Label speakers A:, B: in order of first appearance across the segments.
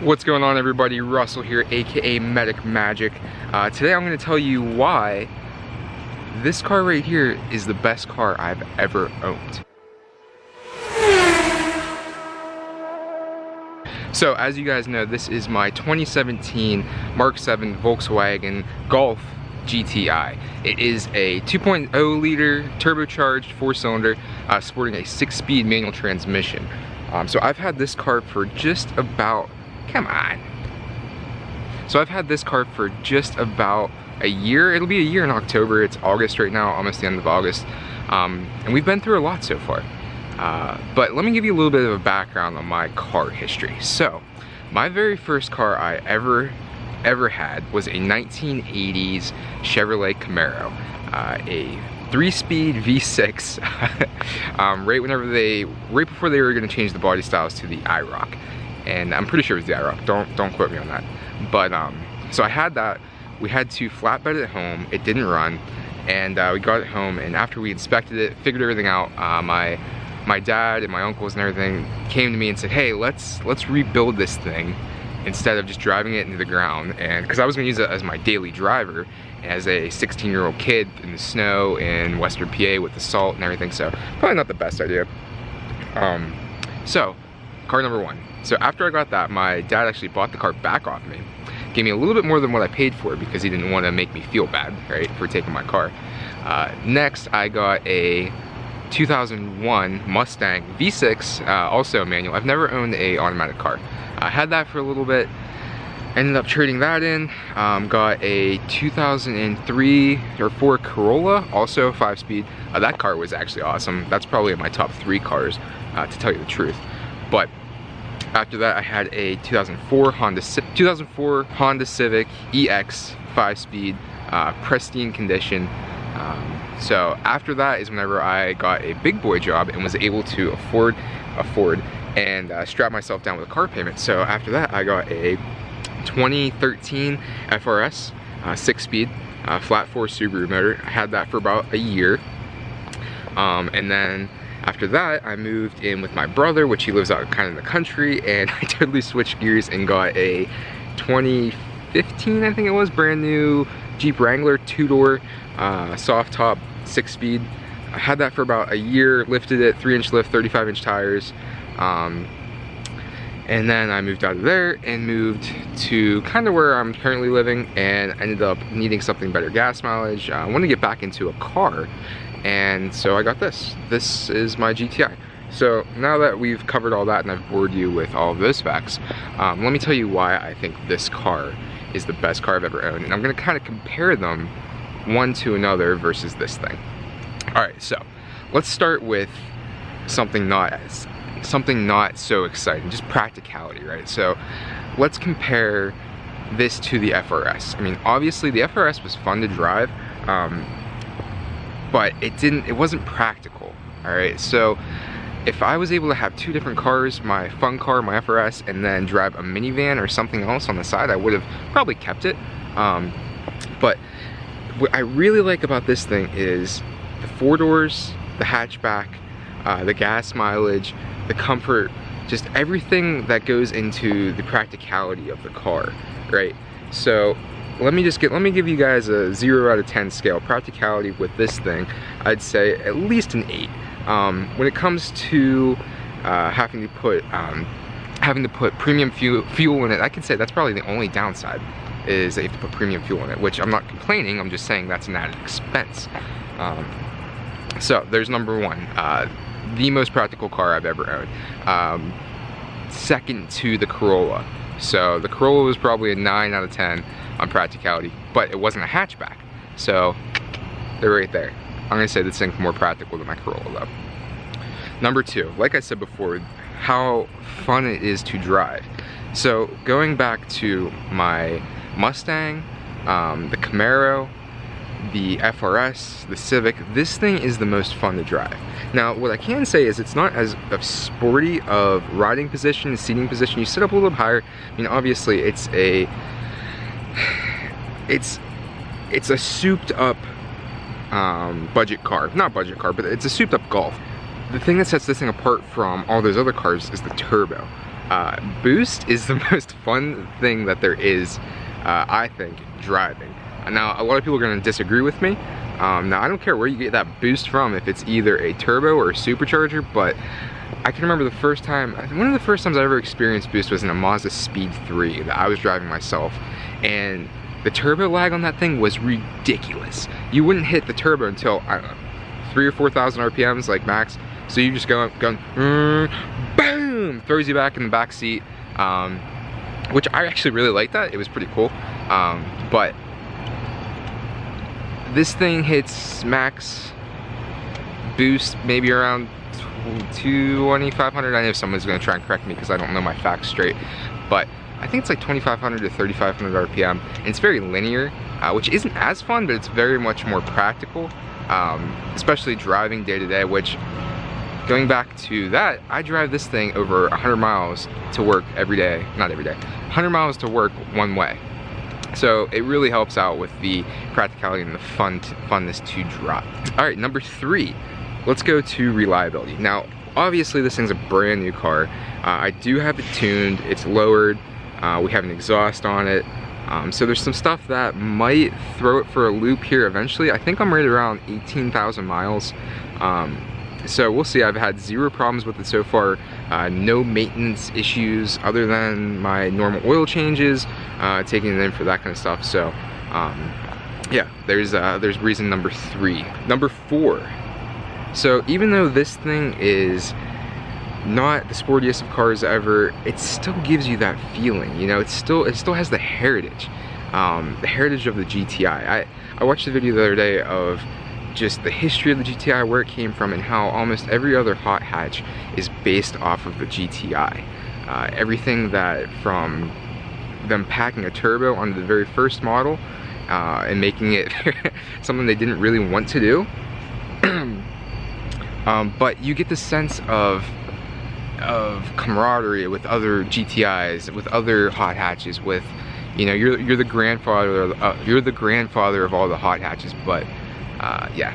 A: What's going on, everybody? Russell here, aka Medic Magic. Today I'm going to tell you why this car right here is the best car I've ever owned. So as you guys know, this is my 2017 Mark 7 Volkswagen Golf GTI. It is a 2.0 liter turbocharged 4-cylinder sporting a 6-speed manual transmission. So I've had this car for just about So I've had this car for just about a year. It'll be a year in October. It's August right now, almost the end of August. And we've been through a lot so far. But let me give you a little bit of a background on my car history. So, my very first car I ever had was a 1980s Chevrolet Camaro. A 3-speed V6, right before they were going to change the body styles to the IROC. And I'm pretty sure it was the IROC, don't quote me on that. But, so I had that. We had to flatbed it at home. It didn't run. And we got it home, and after we inspected it, figured everything out, my dad and my uncles and everything came to me and said, hey, let's rebuild this thing instead of just driving it into the ground. And because I was going to use it as my daily driver as a 16-year-old kid in the snow in Western PA with the salt and everything, so probably not the best idea. So car number one. So after I got that, my dad actually bought the car back off me, gave me a little bit more than what I paid for it because he didn't want to make me feel bad, right, for taking my car. Next, I got a 2001 Mustang V6, also manual. I've never owned a automatic car. I had that for a little bit, ended up trading that in. Got a 2003 or 4 Corolla, also 5-speed. That car was actually awesome. That's probably in my top 3 cars, to tell you the truth. But after that, I had a 2004 Honda Civic EX 5-speed, pristine condition. So after that is whenever I got a big boy job and was able to afford and strap myself down with a car payment. So after that, I got a 2013 FRS 6-speed flat 4 Subaru motor. I had that for about a year, and then after that, I moved in with my brother, which he lives out kind of in the country, and I totally switched gears and got a 2015, I think it was, brand new Jeep Wrangler 2-door soft top 6-speed. I had that for about a year, lifted it, 3-inch lift, 35-inch tires, and then I moved out of there and moved to kind of where I'm currently living, and ended up needing something better gas mileage. I wanted to get back into a car, and so I got this. This is my GTI. So now that we've covered all that and I've bored you with all of those facts, let me tell you why I think this car is the best car I've ever owned, and I'm going to kind of compare them one to another versus this thing. Alright, so let's start with something not so exciting, just practicality, right? So let's compare this to the FRS. I mean, obviously the FRS was fun to drive, but it wasn't practical. Alright, so if I was able to have 2 different cars, my fun car, my FRS, and then drive a minivan or something else on the side, I would have probably kept it. But what I really like about this thing is the 4 doors, the hatchback, the gas mileage, the comfort, just everything that goes into the practicality of the car, right? So let me give you guys a 0 out of 10 scale. Practicality with this thing, I'd say at least an 8. When it comes to having to put premium fuel in it, I can say that's probably the only downside, is that you have to put premium fuel in it, which I'm not complaining, I'm just saying that's an added expense. So there's number one, the most practical car I've ever owned. Second to the Corolla. So the Corolla was probably a 9 out of 10 on practicality, but it wasn't a hatchback. So they're right there. I'm gonna say this thing's more practical than my Corolla though. Number 2, like I said before, how fun it is to drive. So going back to my Mustang, the Camaro, the FRS, the Civic, this thing is the most fun to drive. Now, what I can say is it's not as sporty of riding position, seating position. You sit up a little bit higher. I mean, obviously, it's a souped up budget car. Not budget car, but it's a souped up Golf. The thing that sets this thing apart from all those other cars is the turbo. Boost is the most fun thing that there is, I think, driving. Now, a lot of people are going to disagree with me. Now, I don't care where you get that boost from, if it's either a turbo or a supercharger, but I can remember one of the first times I ever experienced boost was in a Mazda Speed 3 that I was driving myself, and the turbo lag on that thing was ridiculous. You wouldn't hit the turbo until, I don't know, 3,000 or 4,000 RPMs, like max, so you just going, boom, throws you back in the back seat, which I actually really liked that. It was pretty cool, but this thing hits max boost maybe around 2,500. I know someone's gonna try and correct me because I don't know my facts straight, but I think it's like 2,500 to 3,500 RPM, and it's very linear, which isn't as fun, but it's very much more practical, especially driving day to day, which, going back to that, I drive this thing over 100 miles to work every day, not every day, 100 miles to work one way. So it really helps out with the practicality and the funness to drive. All right, number 3, let's go to reliability. Now, obviously this thing's a brand new car. I do have it tuned, it's lowered, we have an exhaust on it. So there's some stuff that might throw it for a loop here eventually. I think I'm right around 18,000 miles. So we'll see. I've had 0 problems with it so far. No maintenance issues other than my normal oil changes, taking it in for that kind of stuff. So yeah, there's reason number 3. Number 4. So even though this thing is not the sportiest of cars ever, it still gives you that feeling, you know. It still has the heritage of the GTI. I watched a video the other day of just the history of the GTI, where it came from, and how almost every other hot hatch is based off of the GTI. Everything that, from them packing a turbo onto the very first model and making it something they didn't really want to do. But you get the sense of camaraderie with other GTIs, with other hot hatches, with, you know, you're the grandfather of all the hot hatches. But yeah,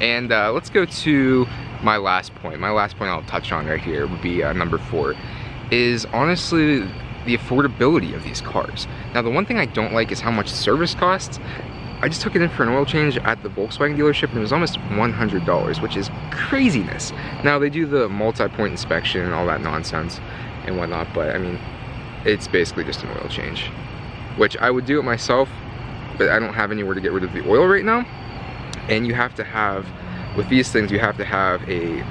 A: and let's go to my last point. My last point I'll touch on right here would be number 4, is honestly the affordability of these cars. Now, the one thing I don't like is how much service costs. I just took it in for an oil change at the Volkswagen dealership, and it was almost $100, which is craziness. Now, they do the multi-point inspection and all that nonsense and whatnot, but I mean, it's basically just an oil change, which I would do it myself, but I don't have anywhere to get rid of the oil right now. And you have to have, with these things, you have to have a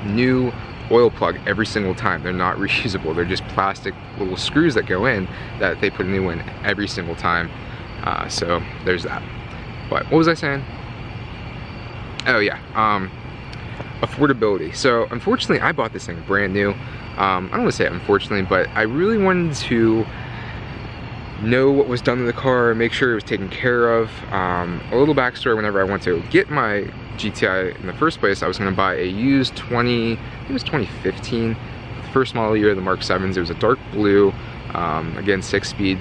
A: new oil plug every single time. They're not reusable. They're just plastic little screws that go in that they put a new in every single time. So there's that. But what was I saying? Oh yeah, affordability. So unfortunately, I bought this thing brand new. I don't want to say unfortunately, but I really wanted to know what was done to the car, make sure it was taken care of. A little backstory: whenever I went to get my GTI in the first place, I was going to buy a used I think it was 2015, the first model year of the Mark 7s. It was a dark blue, again 6-speed.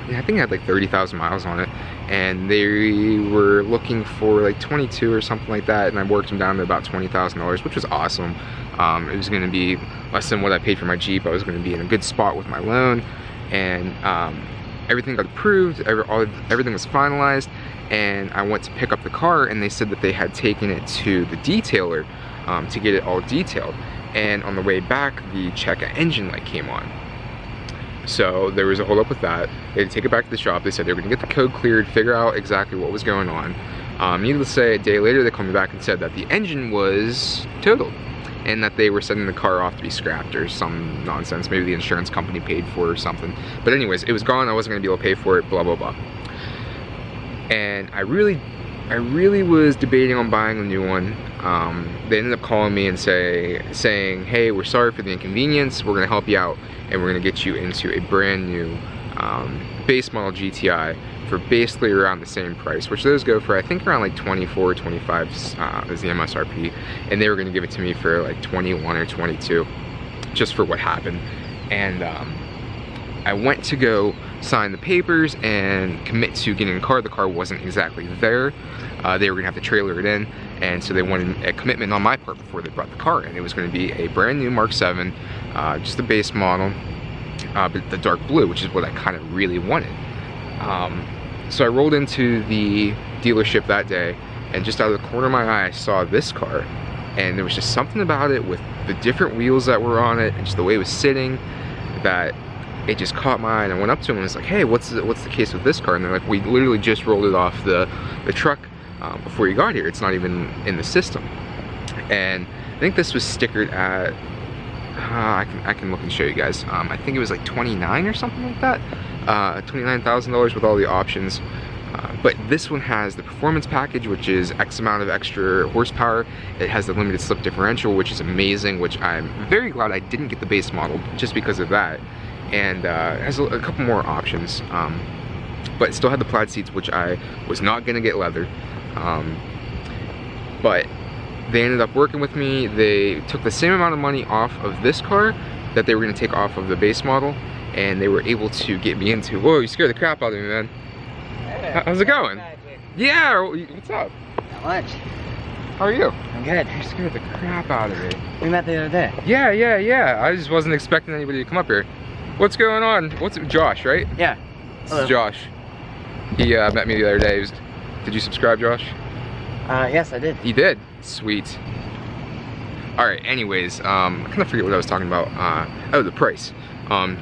A: I think it had like 30,000 miles on it, and they were looking for like 22 or something like that, and I worked them down to about $20,000, which was awesome. It was going to be less than what I paid for my Jeep. I was going to be in a good spot with my loan, and everything got approved, everything was finalized, and I went to pick up the car, and they said that they had taken it to the detailer to get it all detailed, and on the way back, the check engine light came on. So there was a hold up with that. They had to take it back to the shop. They said they were gonna get the code cleared, figure out exactly what was going on. Needless to say, a day later, they called me back and said that the engine was totaled, and that they were sending the car off to be scrapped or some nonsense. Maybe the insurance company paid for it or something. But anyways, it was gone. I wasn't gonna be able to pay for it, blah, blah, blah. And I really was debating on buying a new one. They ended up calling me and saying, hey, we're sorry for the inconvenience. We're gonna help you out, and we're gonna get you into a brand new base model GTI for basically around the same price, which those go for, I think, around like 24, 25 is the MSRP, and they were gonna give it to me for like 21 or 22, just for what happened. And I went to go sign the papers and commit to getting a car. The car wasn't exactly there. They were gonna have to trailer it in, and so they wanted a commitment on my part before they brought the car in. It was going to be a brand new Mark 7, just the base model, but the dark blue, which is what I kind of really wanted. So I rolled into the dealership that day, and just out of the corner of my eye I saw this car, and there was just something about it with the different wheels that were on it and just the way it was sitting that it just caught my eye. And I went up to them and was like, hey, what's the case with this car? And they're like, we literally just rolled it off the truck before you got here. It's not even in the system. And I think this was stickered at I can look and show you guys. I think it was like 29 or something like that. $29,000 with all the options. But this one has the performance package, which is X amount of extra horsepower. It has the limited slip differential, which is amazing, which I'm very glad I didn't get the base model just because of that. And it has a couple more options. But it still had the plaid seats, which I was not gonna get leather. But they ended up working with me. They took the same amount of money off of this car that they were gonna take off of the base model, and they were able to get me into, whoa, you scared the crap out of me, man. Hey, how's it going? Magic. Yeah, what's up?
B: Not much.
A: How are you?
B: I'm good.
A: You scared the crap out of me.
B: We met the other day.
A: Yeah. I just wasn't expecting anybody to come up here. What's going on? Josh, right?
B: Yeah.
A: This is Josh. He met me the other day. Did you subscribe, Josh?
B: Yes, I did.
A: You did? Sweet. Alright, anyways, I kind of forget what I was talking about. Oh, the price.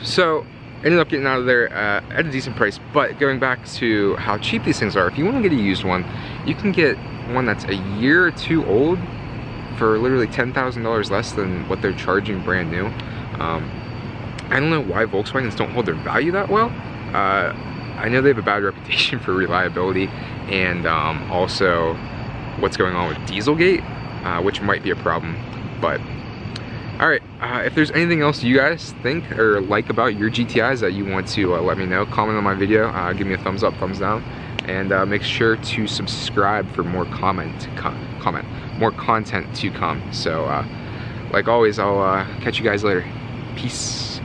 A: So, ended up getting out of there at a decent price, but going back to how cheap these things are, if you want to get a used one, you can get one that's a year or two old for literally $10,000 less than what they're charging brand new. I don't know why Volkswagens don't hold their value that well. I know they have a bad reputation for reliability, and also what's going on with Dieselgate, which might be a problem, but alright, if there's anything else you guys think or like about your GTIs that you want to let me know, comment on my video, give me a thumbs up, thumbs down, and make sure to subscribe for more more content to come. So like always, I'll catch you guys later. Peace.